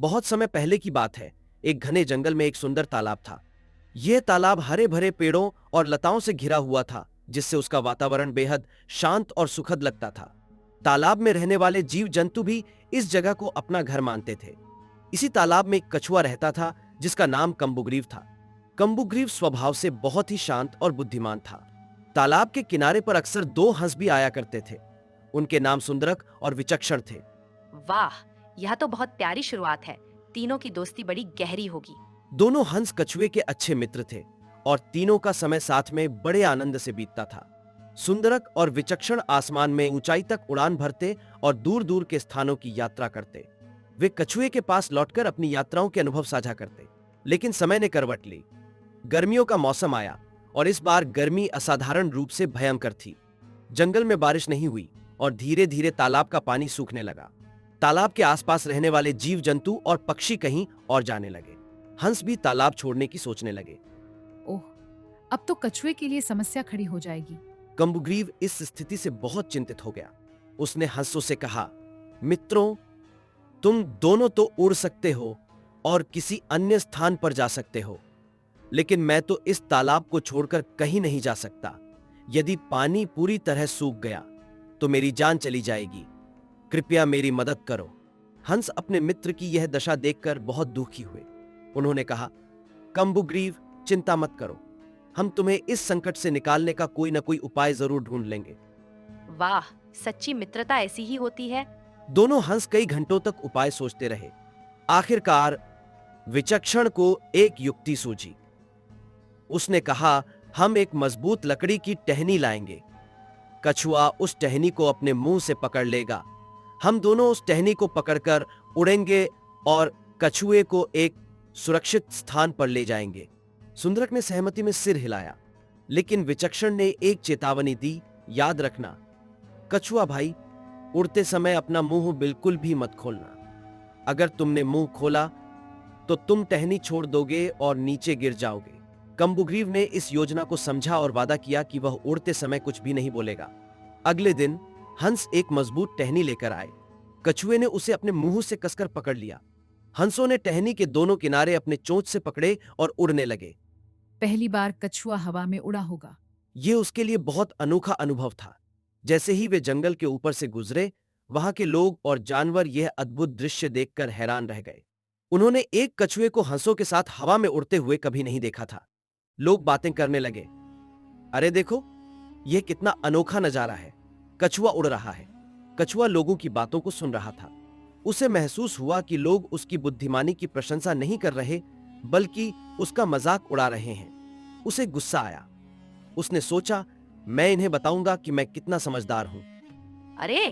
बहुत समय पहले की बात है। एक घने जंगल में एक सुंदर तालाब था। यह तालाब हरे भरे पेड़ों और लताओं से घिरा हुआ था, जिससे उसका वातावरण बेहद शांत और सुखद लगता था। तालाब में रहने वाले जीव जंतु भी इस जगह को अपना घर मानते थे। इसी तालाब में एक कछुआ रहता था, जिसका नाम कंबुग्रीव था। कंबुग्रीव स्वभाव से बहुत ही शांत और बुद्धिमान था। तालाब के किनारे पर अक्सर दो हंस भी आया करते थे। उनके नाम सुंदरक और विचक्षण थे। वाह, यह तो बहुत प्यारी शुरुआत है। तीनों की दोस्ती बड़ी गहरी होगी। दोनों हंस कछुए के अच्छे मित्र थे और तीनों का समय साथ में बड़े आनंद से बीतता था। सुंदरक और विचक्षण आसमान में ऊंचाई तक उड़ान भरते और दूर दूर के स्थानों की यात्रा करते। वे कछुए के पास लौटकर अपनी यात्राओं के अनुभव साझा करते। लेकिन समय ने करवट ली। गर्मियों का मौसम आया और इस बार गर्मी असाधारण रूप से भयंकर थी। जंगल में बारिश नहीं हुई और धीरे धीरे तालाब का पानी सूखने लगा। तालाब के आसपास रहने वाले जीव जंतु और पक्षी कहीं और जाने लगे। हंस भी तालाब छोड़ने की सोचने लगे। ओह, अब तो कछुए के लिए समस्या खड़ी हो जाएगी। कंबुग्रीव इस स्थिति से बहुत चिंतित हो गया। उसने हंसों से कहा, मित्रों, तुम दोनों तो उड़ सकते हो और किसी अन्य स्थान पर जा सकते हो, लेकिन मैं तो इस तालाब को छोड़कर कहीं नहीं जा सकता। यदि पानी पूरी तरह सूख गया तो मेरी जान चली जाएगी। कृपया मेरी मदद करो। हंस अपने मित्र की यह दशा देखकर बहुत दुखी हुए। उन्होंने कहा, कंबुग्रीव, चिंता मत करो। हम तुम्हें इस संकट से निकालने का कोई ना कोई उपाय जरूर ढूंढ लेंगे। वाह, सच्ची मित्रता ऐसी ही होती है। दोनों हंस कई घंटों तक उपाय सोचते रहे। आखिरकार विचक्षण को एक युक्ति सूझी। उसने कहा, हम एक मजबूत लकड़ी की टहनी लाएंगे। कछुआ उस टहनी को अपने मुंह से पकड़ लेगा। हम दोनों उस टहनी को पकड़कर उड़ेंगे और कछुए को एक सुरक्षित स्थान पर ले जाएंगे। सुंदरक ने सहमति में सिर हिलाया, लेकिन विचक्षण ने एक चेतावनी दी, याद रखना कछुआ भाई, उड़ते समय अपना मुंह बिल्कुल भी मत खोलना। अगर तुमने मुंह खोला तो तुम टहनी छोड़ दोगे और नीचे गिर जाओगे। कंबुग्रीव ने इस योजना को समझा और वादा किया कि वह उड़ते समय कुछ भी नहीं बोलेगा। अगले दिन हंस एक मजबूत टहनी लेकर आए। कछुए ने उसे अपने मुंह से कसकर पकड़ लिया। हंसों ने टहनी के दोनों किनारे अपने चोंच से पकड़े और उड़ने लगे। पहली बार कछुआ हवा में उड़ा होगा। यह उसके लिए बहुत अनोखा अनुभव था। जैसे ही वे जंगल के ऊपर से गुजरे, वहां के लोग और जानवर यह अद्भुत दृश्य देखकर हैरान रह गए। उन्होंने एक कछुए को हंसों के साथ हवा में उड़ते हुए कभी नहीं देखा था। लोग बातें करने लगे, अरे देखो, यह कितना अनोखा नजारा है। कछुआ उड़ रहा है। कछुआ लोगों की बातों को सुन रहा था। उसे महसूस हुआ कि लोग उसकी बुद्धिमानी की प्रशंसा नहीं कर रहे, बल्कि उसका मजाक उड़ा रहे हैं। उसे गुस्सा आया। उसने सोचा, मैं इन्हें बताऊंगा कि मैं कितना समझदार हूं। अरे,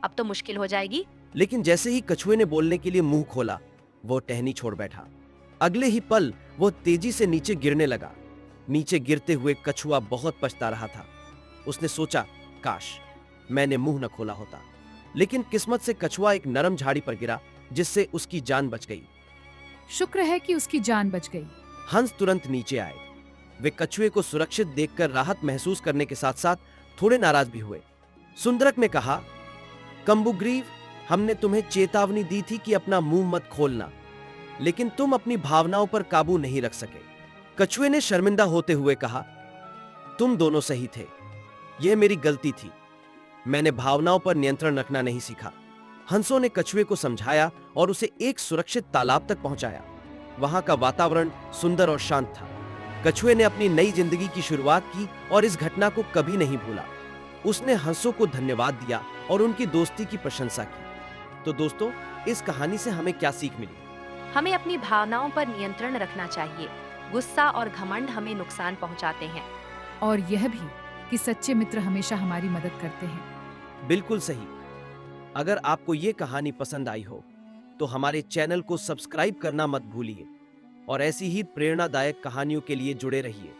अब तो मुश्किल हो जाएगी। लेकिन जैसे ही कछुए ने बोलने के लिए मुंह खोला, वो टहनी छोड़ बैठा। अगले ही पल वो तेजी से नीचे गिरने लगा। नीचे गिरते हुए कछुआ बहुत पछता रहा था। उसने सोचा, काश मैंने मुंह न खोला होता। लेकिन किस्मत से कछुआ एक नरम झाड़ी पर गिरा, जिससे उसकी जान बच गई। शुक्र है कि उसकी जान बच गई। हंस तुरंत नीचे आए। वे कछुए को सुरक्षित देखकर राहत महसूस करने के साथ साथ थोड़े नाराज भी हुए। सुंदरक ने कहा, कंबुग्रीव, हमने तुम्हें चेतावनी दी थी कि अपना मुंह मत खोलना, लेकिन तुम अपनी भावनाओं पर काबू नहीं रख सके। कछुए ने शर्मिंदा होते हुए कहा, तुम दोनों सही थे। यह मेरी गलती थी। मैंने भावनाओं पर नियंत्रण रखना नहीं सीखा। हंसों ने कछुए को समझाया और उसे एक सुरक्षित तालाब तक पहुंचाया। वहां का वातावरण सुंदर और शांत था। कछुए ने अपनी नई जिंदगी की शुरुआत की और इस घटना को कभी नहीं भूला। उसने हंसों को धन्यवाद दिया और उनकी दोस्ती की प्रशंसा की। तो दोस्तों, इस कहानी से हमें क्या सीख मिली? हमें अपनी भावनाओं पर नियंत्रण रखना चाहिए। गुस्सा और घमंड हमें नुकसान पहुंचाते हैं। और यह भी कि सच्चे मित्र हमेशा हमारी मदद करते हैं। बिल्कुल सही। अगर आपको ये कहानी पसंद आई हो तो हमारे चैनल को सब्सक्राइब करना मत भूलिए और ऐसी ही प्रेरणादायक कहानियों के लिए जुड़े रहिए।